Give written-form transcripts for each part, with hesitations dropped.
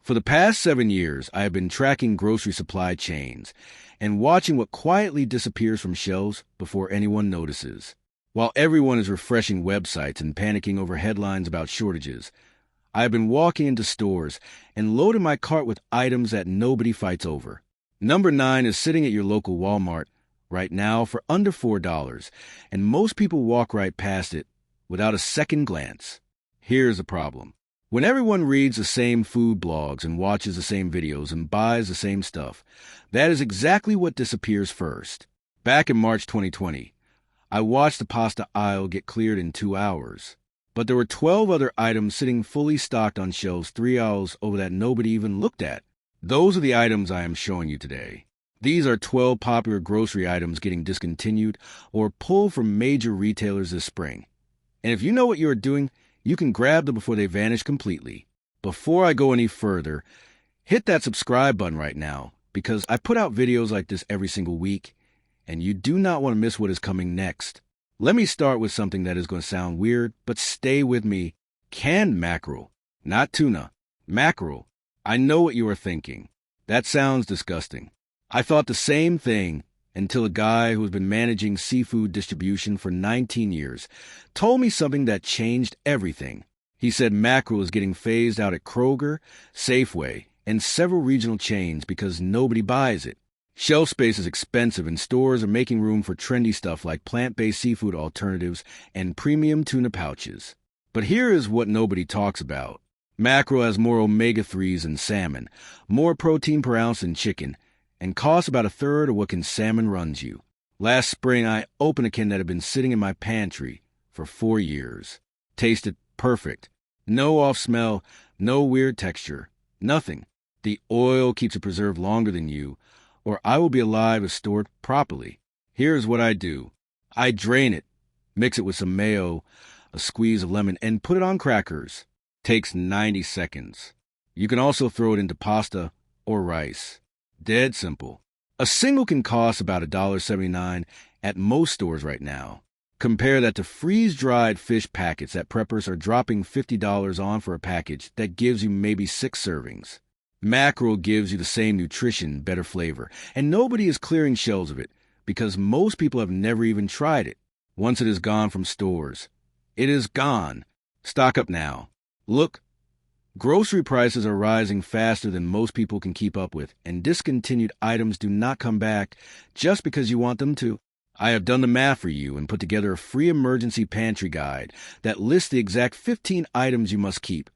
For the past 7 years, I have been tracking grocery supply chains and watching what quietly disappears from shelves before anyone notices. While everyone is refreshing websites and panicking over headlines about shortages, I have been walking into stores and loading my cart with items that nobody fights over. Number 9 is sitting at your local Walmart right now for under $4, and most people walk right past it without a second glance. Here's the problem. When everyone reads the same food blogs and watches the same videos and buys the same stuff, that is exactly what disappears first. Back in March 2020, I watched the pasta aisle get cleared in 2 hours. But there were 12 other items sitting fully stocked on shelves 3 aisles over that nobody even looked at. Those are the items I am showing you today. These are 12 popular grocery items getting discontinued or pulled from major retailers this spring. And if you know what you are doing, you can grab them before they vanish completely. Before I go any further, hit that subscribe button right now, because I put out videos like this every single week, and you do not want to miss what is coming next. Let me start with something that is going to sound weird, but stay with me. Canned mackerel, not tuna. Mackerel. I know what you are thinking. That sounds disgusting. I thought the same thing until a guy who has been managing seafood distribution for 19 years told me something that changed everything. He said mackerel is getting phased out at Kroger, Safeway, and several regional chains because nobody buys it. Shelf space is expensive, and stores are making room for trendy stuff like plant-based seafood alternatives and premium tuna pouches. But here is what nobody talks about. Mackerel has more omega-3s than salmon, more protein per ounce than chicken, and costs about a third of what can salmon runs you. Last spring, I opened a can that had been sitting in my pantry for 4 years. Tasted perfect. No off smell, no weird texture, nothing. The oil keeps it preserved longer than you, or I will be alive if stored properly. Here's what I do. I drain it, mix it with some mayo, a squeeze of lemon, and put it on crackers. Takes 90 seconds. You can also throw it into pasta or rice. Dead simple. A single can cost about $1.79 at most stores right now. Compare that to freeze-dried fish packets that preppers are dropping $50 on for a package that gives you maybe 6 servings. Mackerel gives you the same nutrition, better flavor, and nobody is clearing shelves of it because most people have never even tried it. Once it is gone from stores, it is gone. Stock up now. Look, grocery prices are rising faster than most people can keep up with, and discontinued items do not come back just because you want them to. I have done the math for you and put together a free emergency pantry guide that lists the exact 15 items you must keep,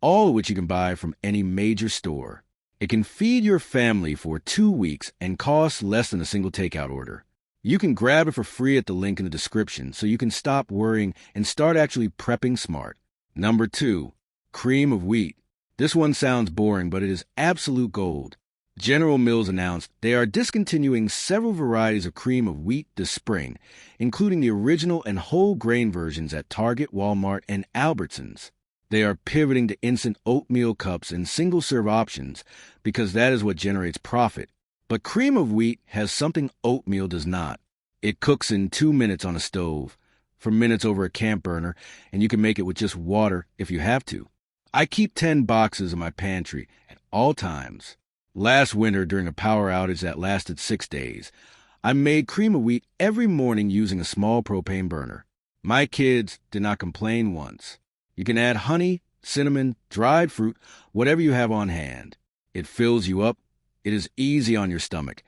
all of which you can buy from any major store. It can feed your family for 2 weeks and costs less than a single takeout order. You can grab it for free at the link in the description so you can stop worrying and start actually prepping smart. Number 2, cream of wheat. This one sounds boring, but it is absolute gold. General Mills announced they are discontinuing several varieties of cream of wheat this spring, including the original and whole grain versions at Target, Walmart, and Albertsons. They are pivoting to instant oatmeal cups and single-serve options because that is what generates profit. But cream of wheat has something oatmeal does not. It cooks in 2 minutes on a stove, for minutes over a camp burner, and you can make it with just water if you have to. I keep 10 boxes in my pantry at all times. Last winter, during a power outage that lasted 6 days, I made cream of wheat every morning using a small propane burner. My kids did not complain once. You can add honey, cinnamon, dried fruit, whatever you have on hand. It fills you up. It is easy on your stomach.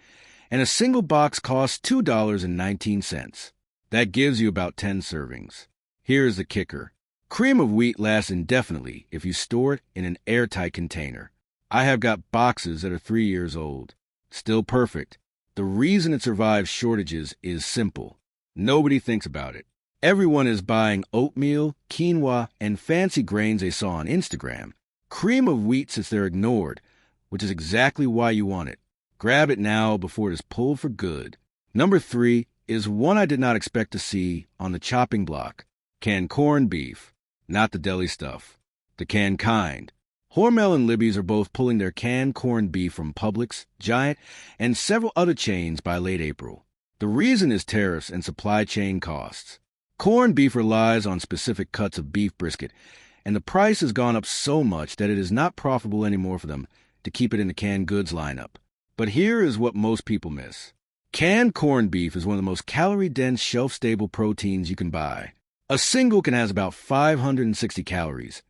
And a single box costs $2.19. That gives you about 10 servings. Here's the kicker. Cream of wheat lasts indefinitely if you store it in an airtight container. I have got boxes that are 3 years old. Still perfect. The reason it survives shortages is simple. Nobody thinks about it. Everyone is buying oatmeal, quinoa, and fancy grains they saw on Instagram. Cream of wheat sits there ignored, which is exactly why you want it. Grab it now before it is pulled for good. Number 3 is one I did not expect to see on the chopping block. Canned corned beef. Not the deli stuff. The canned kind. Hormel and Libby's are both pulling their canned corned beef from Publix, Giant, and several other chains by late April. The reason is tariffs and supply chain costs. Corned beef relies on specific cuts of beef brisket, and the price has gone up so much that it is not profitable anymore for them to keep it in the canned goods lineup. But here is what most people miss. Canned corned beef is one of the most calorie-dense, shelf-stable proteins you can buy. A single can has about 560 calories,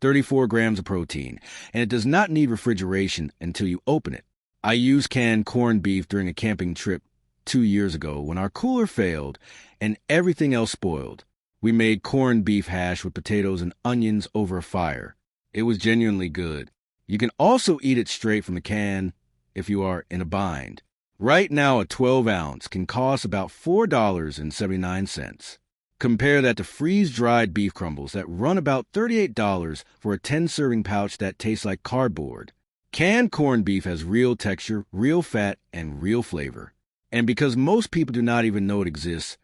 34 grams of protein, and it does not need refrigeration until you open it. I used canned corned beef during a camping trip 2 years ago when our cooler failed and everything else spoiled. We made corned beef hash with potatoes and onions over a fire. It was genuinely good. You can also eat it straight from the can if you are in a bind. Right now, a 12-ounce can cost about $4.79. Compare that to freeze-dried beef crumbles that run about $38 for a 10-serving pouch that tastes like cardboard. Canned corned beef has real texture, real fat, and real flavor. And because most people do not even know it exists,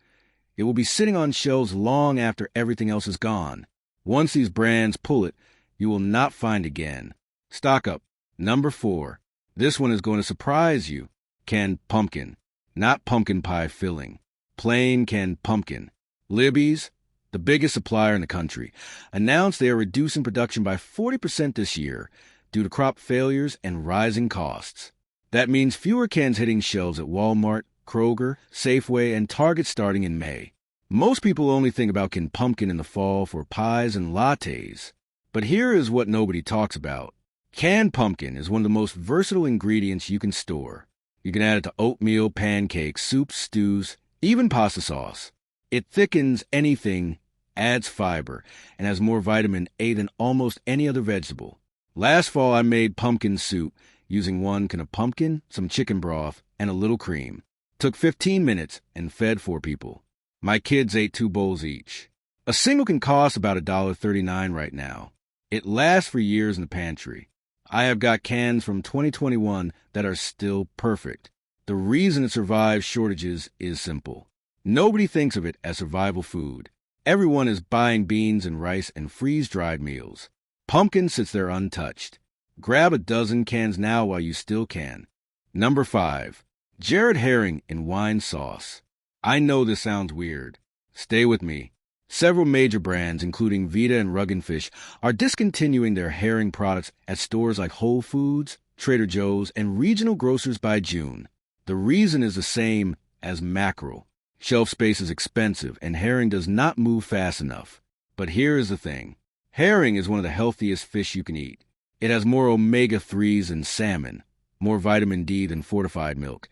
it will be sitting on shelves long after everything else is gone. Once these brands pull it, you will not find again. Stock up. Number 4. This one is going to surprise you. Canned pumpkin. Not pumpkin pie filling. Plain canned pumpkin. Libby's, the biggest supplier in the country, announced they are reducing production by 40% this year due to crop failures and rising costs. That means fewer cans hitting shelves at Walmart, Kroger, Safeway, and Target starting in May. Most people only think about canned pumpkin in the fall for pies and lattes. But here is what nobody talks about. Canned pumpkin is one of the most versatile ingredients you can store. You can add it to oatmeal, pancakes, soups, stews, even pasta sauce. It thickens anything, adds fiber, and has more vitamin A than almost any other vegetable. Last fall, I made pumpkin soup using 1 can of pumpkin, some chicken broth, and a little cream. Took 15 minutes and fed 4 people. My kids ate 2 bowls each. A single can cost about $1.39 right now. It lasts for years in the pantry. I have got cans from 2021 that are still perfect. The reason it survives shortages is simple. Nobody thinks of it as survival food. Everyone is buying beans and rice and freeze-dried meals. Pumpkin sits there untouched. Grab a dozen cans now while you still can. Number 5. Jarred herring in wine sauce. I know this sounds weird. Stay with me. Several major brands, including Vita and Rug & Fish, are discontinuing their herring products at stores like Whole Foods, Trader Joe's, and regional grocers by June. The reason is the same as mackerel. Shelf space is expensive, and herring does not move fast enough. But here is the thing. Herring is one of the healthiest fish you can eat. It has more omega-3s than salmon, more vitamin D than fortified milk,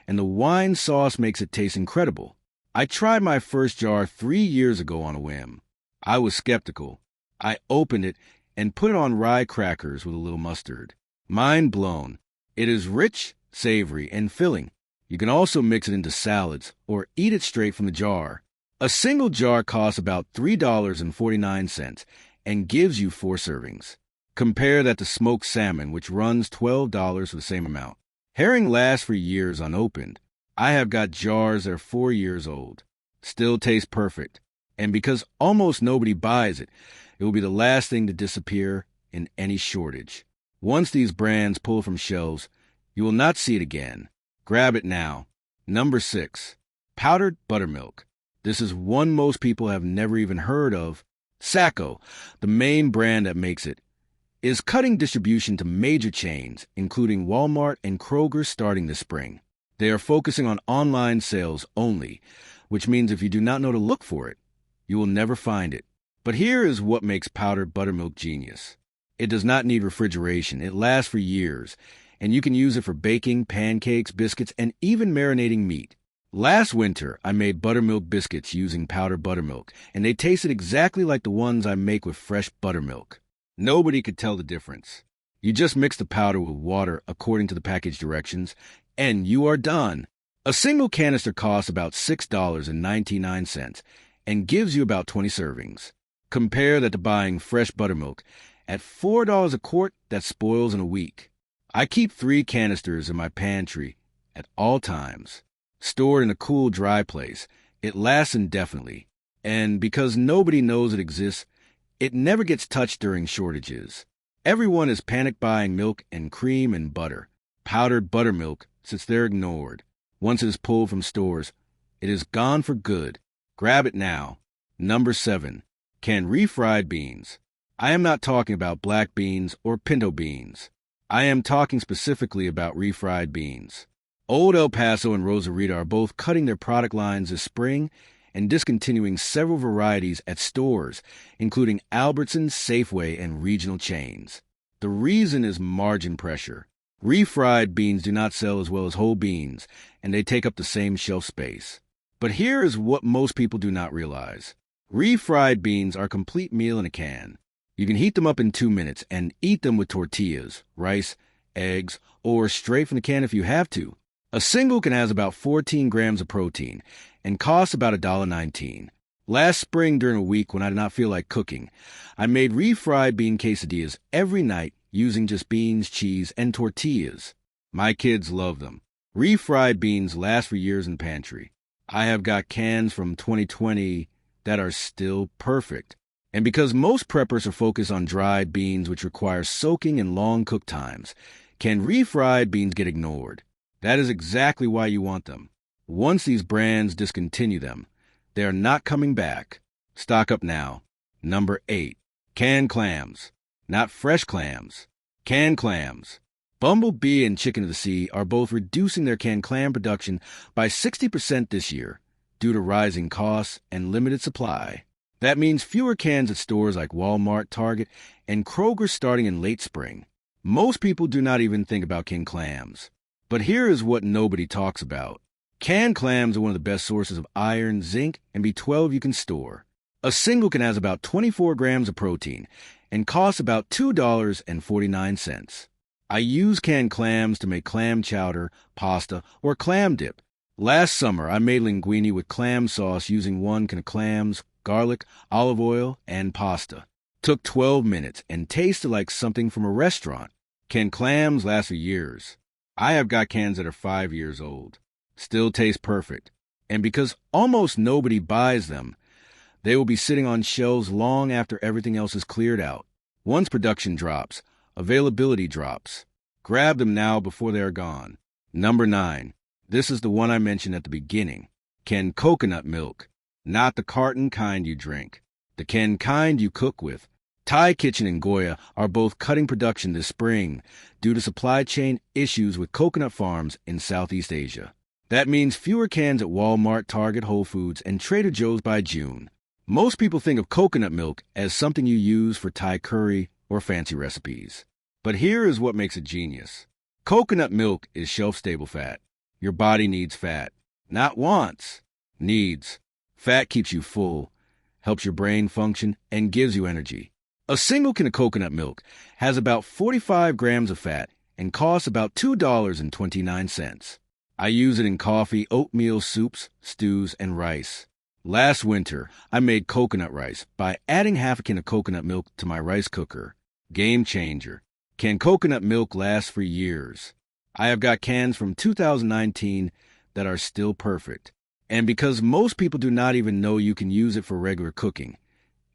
and the wine sauce makes it taste incredible. I tried my first jar 3 years ago on a whim. I was skeptical. I opened it and put it on rye crackers with a little mustard. Mind blown. It is rich, savory, and filling. You can also mix it into salads or eat it straight from the jar. A single jar costs about $3.49 and gives you 4 servings. Compare that to smoked salmon, which runs $12 for the same amount. Herring lasts for years unopened. I have got jars that are 4 years old. Still taste perfect. And because almost nobody buys it, it will be the last thing to disappear in any shortage. Once these brands pull from shelves, you will not see it again. Grab it now. Number 6. Powdered buttermilk. This is one most people have never even heard of. Sacco, the main brand that makes it, is cutting distribution to major chains, including Walmart and Kroger starting this spring. They are focusing on online sales only, which means if you do not know to look for it, you will never find it. But here is what makes powdered buttermilk genius. It does not need refrigeration. It lasts for years, and you can use it for baking, pancakes, biscuits, and even marinating meat. Last winter, I made buttermilk biscuits using powdered buttermilk, and they tasted exactly like the ones I make with fresh buttermilk. Nobody could tell the difference. You just mix the powder with water according to the package directions, and you are done. A single canister costs about $6.99 and gives you about 20 servings. Compare that to buying fresh buttermilk at $4 a quart that spoils in a week. I keep 3 canisters in my pantry at all times. Stored in a cool, dry place, it lasts indefinitely. And because nobody knows it exists, it never gets touched during shortages. Everyone is panic buying milk and cream and butter. Powdered buttermilk sits there ignored. Once it is pulled from stores, it is gone for good. Grab it now. Number 7. Canned refried beans. I am not talking about black beans or pinto beans. I am talking specifically about refried beans. Old El Paso and Rosarita are both cutting their product lines this spring and discontinuing several varieties at stores, including Albertsons, Safeway, and regional chains. The reason is margin pressure. Refried beans do not sell as well as whole beans, and they take up the same shelf space. But here is what most people do not realize. Refried beans are a complete meal in a can. You can heat them up in 2 minutes and eat them with tortillas, rice, eggs, or straight from the can if you have to. A single can has about 14 grams of protein and costs about $1.19. Last spring during a week when I did not feel like cooking, I made refried bean quesadillas every night using just beans, cheese, and tortillas. My kids love them. Refried beans last for years in the pantry. I have got cans from 2020 that are still perfect. And because most preppers are focused on dried beans which require soaking and long cook times, can refried beans get ignored? That is exactly why you want them. Once these brands discontinue them, they are not coming back. Stock up now. Number 8. Canned clams. Not fresh clams. Canned clams. Bumblebee and Chicken of the Sea are both reducing their canned clam production by 60% this year due to rising costs and limited supply. That means fewer cans at stores like Walmart, Target, and Kroger starting in late spring. Most people do not even think about canned clams. But here is what nobody talks about. Canned clams are one of the best sources of iron, zinc, and B12 you can store. A single can has about 24 grams of protein and costs about $2.49. I use canned clams to make clam chowder, pasta, or clam dip. Last summer, I made linguine with clam sauce using 1 can of clams, garlic, olive oil, and pasta. Took 12 minutes and tasted like something from a restaurant. Canned clams last for years. I have got cans that are 5 years old. Still taste perfect. And because almost nobody buys them, they will be sitting on shelves long after everything else is cleared out. Once production drops, availability drops. Grab them now before they are gone. Number 9. This is the one I mentioned at the beginning. Canned coconut milk. Not the carton kind you drink. The canned kind you cook with. Thai Kitchen and Goya are both cutting production this spring due to supply chain issues with coconut farms in Southeast Asia. That means fewer cans at Walmart, Target, Whole Foods, and Trader Joe's by June. Most people think of coconut milk as something you use for Thai curry or fancy recipes. But here is what makes it genius. Coconut milk is shelf-stable fat. Your body needs fat. Not wants. Needs. Fat keeps you full, helps your brain function, and gives you energy. A single can of coconut milk has about 45 grams of fat and costs about $2.29. I use it in coffee, oatmeal soups, stews, and rice. Last winter, I made coconut rice by adding half a can of coconut milk to my rice cooker. Game changer. Can coconut milk last for years? I have got cans from 2019 that are still perfect. And because most people do not even know you can use it for regular cooking,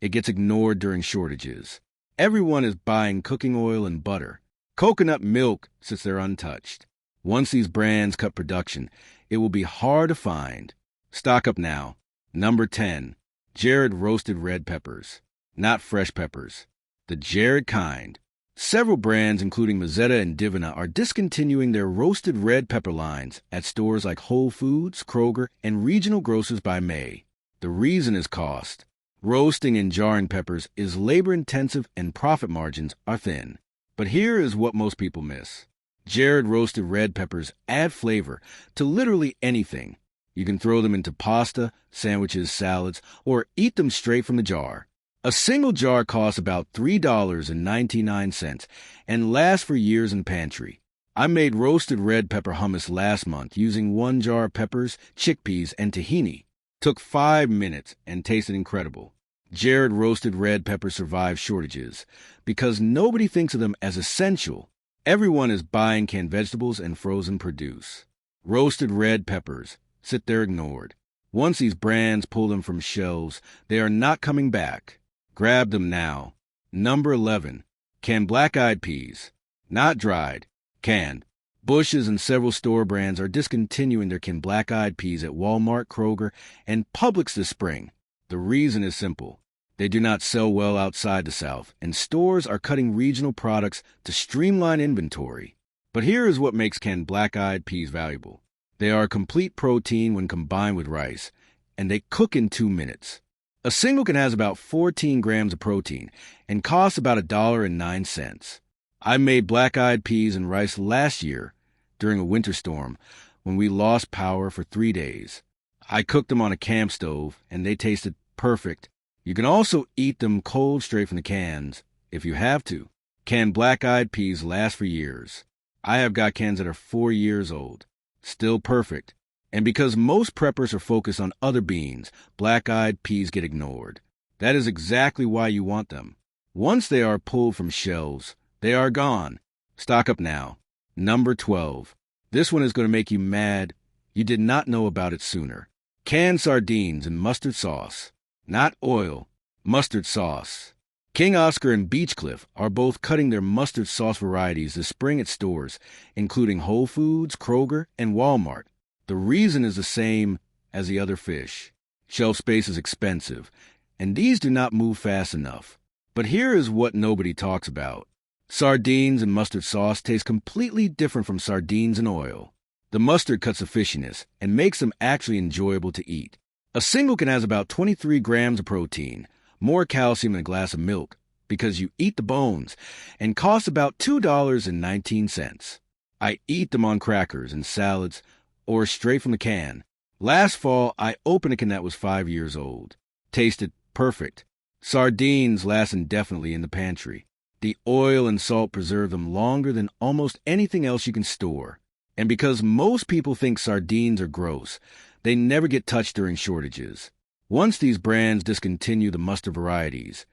it gets ignored during shortages. Everyone is buying cooking oil and butter. Coconut milk sits there untouched. Once these brands cut production, it will be hard to find. Stock up now. Number 10. Jared roasted red peppers. Not fresh peppers. The Jared kind. Several brands, including Mazzetta and Divina, are discontinuing their roasted red pepper lines at stores like Whole Foods, Kroger, and regional grocers by May. The reason is cost. Roasting and jarring peppers is labor-intensive and profit margins are thin. But here is what most people miss. Jared roasted red peppers add flavor to literally anything. You can throw them into pasta, sandwiches, salads, or eat them straight from the jar. A single jar costs about $3.99 and lasts for years in pantry. I made roasted red pepper hummus last month using 1 jar of peppers, chickpeas, and tahini. Took 5 minutes and tasted incredible. Jared roasted red peppers survive shortages because nobody thinks of them as essential. Everyone is buying canned vegetables and frozen produce. Roasted red peppers sit there ignored. Once these brands pull them from shelves, they are not coming back. Grab them now. Number 11. Canned black-eyed peas. Not dried. Canned. Bush's and several store brands are discontinuing their canned black-eyed peas at Walmart, Kroger, and Publix this spring. The reason is simple. They do not sell well outside the South, and stores are cutting regional products to streamline inventory. But here is what makes canned black-eyed peas valuable. They are a complete protein when combined with rice, and they cook in 2 minutes. A single can has about 14 grams of protein and costs about $1.09. I made black-eyed peas and rice last year during a winter storm when we lost power for 3 days. I cooked them on a camp stove, and they tasted perfect. You can also eat them cold straight from the cans, if you have to. Canned black-eyed peas last for years. I have got cans that are 4 years old. Still perfect. And because most preppers are focused on other beans, black-eyed peas get ignored. That is exactly why you want them. Once they are pulled from shelves, they are gone. Stock up now. Number 12. This one is going to make you mad. You did not know about it sooner. Canned sardines and mustard sauce. Not oil, mustard sauce. King Oscar and Beechcliff are both cutting their mustard sauce varieties this spring at stores, including Whole Foods, Kroger, and Walmart. The reason is the same as the other fish. Shelf space is expensive, and these do not move fast enough. But here is what nobody talks about. Sardines and mustard sauce taste completely different from sardines and oil. The mustard cuts the fishiness and makes them actually enjoyable to eat. A single can has about 23 grams of protein, more calcium than a glass of milk, because you eat the bones, and costs about $2.19. I eat them on crackers and salads, or straight from the can. Last fall, I opened a can that was 5 years old. Tasted perfect. Sardines last indefinitely in the pantry. The oil and salt preserve them longer than almost anything else you can store. And because most people think sardines are gross, they never get touched during shortages. Once these brands discontinue the mustard varieties,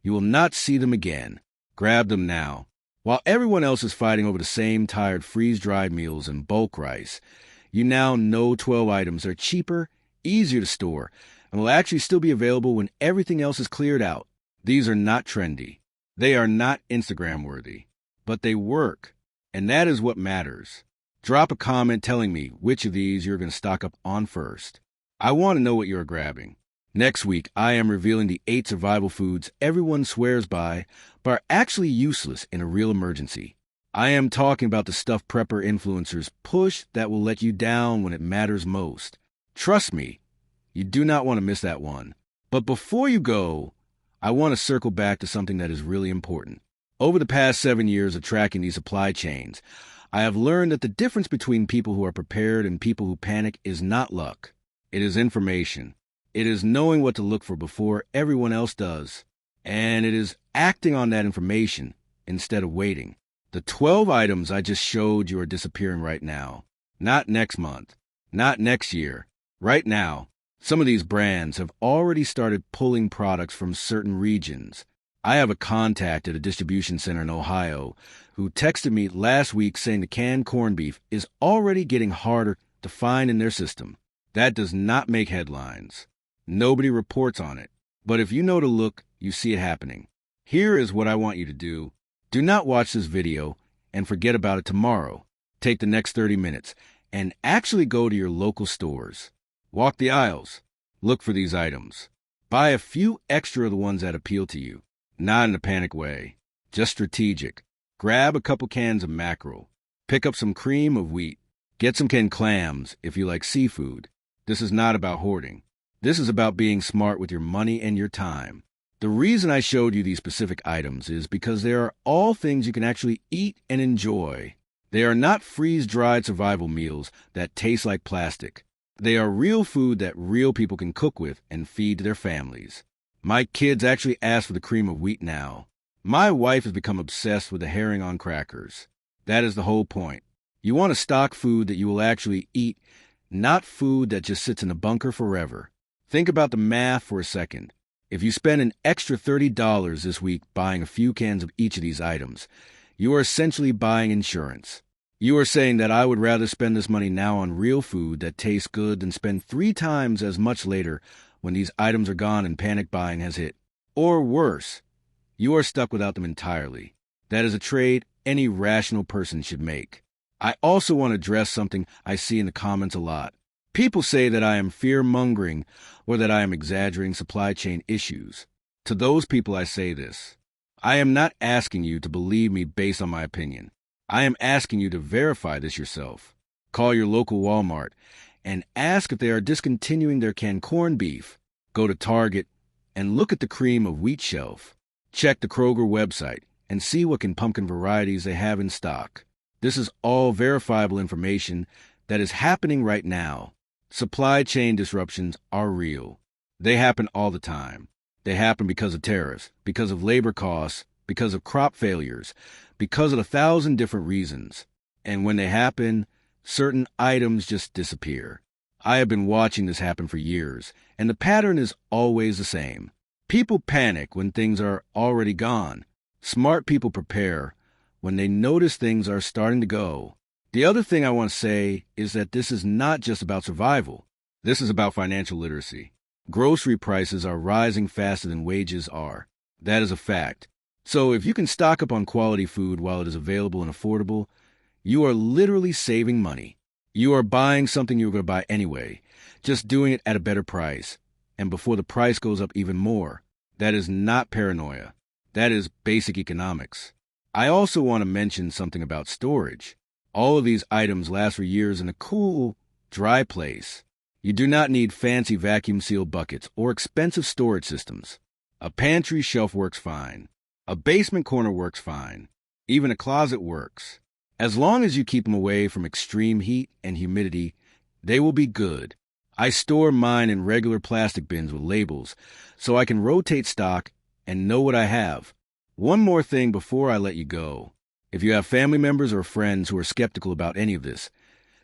you will not see them again. Grab them now. While everyone else is fighting over the same tired freeze-dried meals and bulk rice, you now know 12 items are cheaper, easier to store, and will actually still be available when everything else is cleared out. These are not trendy. They are not Instagram-worthy. But they work, and that is what matters. Drop a comment telling me which of these you're going to stock up on first. I want to know what you're grabbing. Next week, I am revealing the 8 survival foods everyone swears by, but are actually useless in a real emergency. I am talking about the stuff prepper influencers push that will let you down when it matters most. Trust me, you do not want to miss that one. But before you go, I want to circle back to something that is really important. Over the past 7 years of tracking these supply chains, I have learned that the difference between people who are prepared and people who panic is not luck. It is information. It is knowing what to look for before everyone else does. And it is acting on that information instead of waiting. The 12 items I just showed you are disappearing right now. Not next month. Not next year. Right now. Some of these brands have already started pulling products from certain regions. I have a contact at a distribution center in Ohio who texted me last week saying the canned corned beef is already getting harder to find in their system. That does not make headlines. Nobody reports on it. But if you know to look, you see it happening. Here is what I want you to do. Do not watch this video and forget about it tomorrow. Take the next 30 minutes and actually go to your local stores. Walk the aisles. Look for these items. Buy a few extra of the ones that appeal to you. Not in a panic way. Just strategic. Grab a couple cans of mackerel. Pick up some cream of wheat. Get some canned clams if you like seafood. This is not about hoarding. This is about being smart with your money and your time. The reason I showed you these specific items is because they are all things you can actually eat and enjoy. They are not freeze-dried survival meals that taste like plastic. They are real food that real people can cook with and feed to their families. My kids actually ask for the cream of wheat now. My wife has become obsessed with the herring on crackers. That is the whole point. You want to stock food that you will actually eat, not food that just sits in a bunker forever. Think about the math for a second. If you spend an extra $30 this week buying a few cans of each of these items, you are essentially buying insurance. You are saying that I would rather spend this money now on real food that tastes good than spend 3 times as much later when these items are gone and panic buying has hit. Or worse, you are stuck without them entirely. That is a trade any rational person should make. I also want to address something I see in the comments a lot. People say that I am fear-mongering or that I am exaggerating supply chain issues. To those people, I say this. I am not asking you to believe me based on my opinion. I am asking you to verify this yourself. Call your local Walmart and ask if they are discontinuing their canned corned beef. Go to Target and look at the cream of wheat shelf. Check the Kroger website and see what pumpkin varieties they have in stock. This is all verifiable information that is happening right now. Supply chain disruptions are real. They happen all the time. They happen because of tariffs, because of labor costs, because of crop failures, because of 1,000 different reasons. And when they happen, certain items just disappear. I have been watching this happen for years, and the pattern is always the same. People panic when things are already gone. Smart people prepare when they notice things are starting to go. The other thing I want to say is that this is not just about survival. This is about financial literacy. Grocery prices are rising faster than wages are. That is a fact. So if you can stock up on quality food while it is available and affordable, you are literally saving money. You are buying something you were going to buy anyway, just doing it at a better price, and before the price goes up even more. That is not paranoia. That is basic economics. I also want to mention something about storage. All of these items last for years in a cool, dry place. You do not need fancy vacuum-sealed buckets or expensive storage systems. A pantry shelf works fine. A basement corner works fine. Even a closet works. As long as you keep them away from extreme heat and humidity, they will be good. I store mine in regular plastic bins with labels so I can rotate stock and know what I have. One more thing before I let you go. If you have family members or friends who are skeptical about any of this,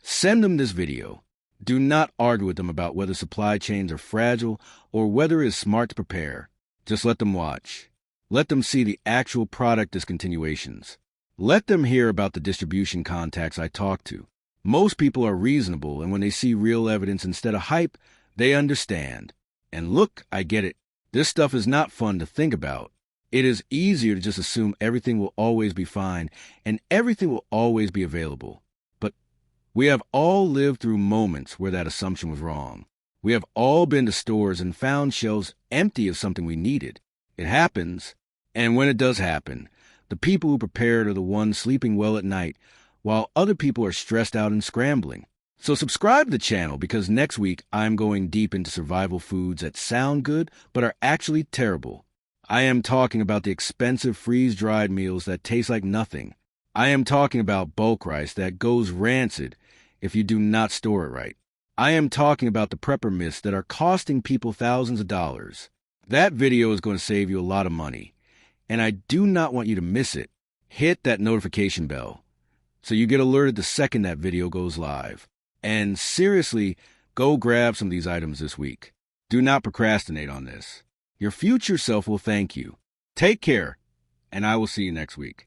send them this video. Do not argue with them about whether supply chains are fragile or whether it is smart to prepare. Just let them watch. Let them see the actual product discontinuations. Let them hear about the distribution contacts I talk to. Most people are reasonable, and when they see real evidence instead of hype, they understand. And look, I get it. This stuff is not fun to think about. It is easier to just assume everything will always be fine and everything will always be available. But we have all lived through moments where that assumption was wrong. We have all been to stores and found shelves empty of something we needed. It happens, and when it does happen, the people who prepared are the ones sleeping well at night, while other people are stressed out and scrambling. So subscribe to the channel because next week I'm going deep into survival foods that sound good but are actually terrible. I am talking about the expensive freeze-dried meals that taste like nothing. I am talking about bulk rice that goes rancid if you do not store it right. I am talking about the prepper myths that are costing people thousands of dollars. That video is going to save you a lot of money, and I do not want you to miss it. Hit that notification bell so you get alerted the second that video goes live. And seriously, go grab some of these items this week. Do not procrastinate on this. Your future self will thank you. Take care, and I will see you next week.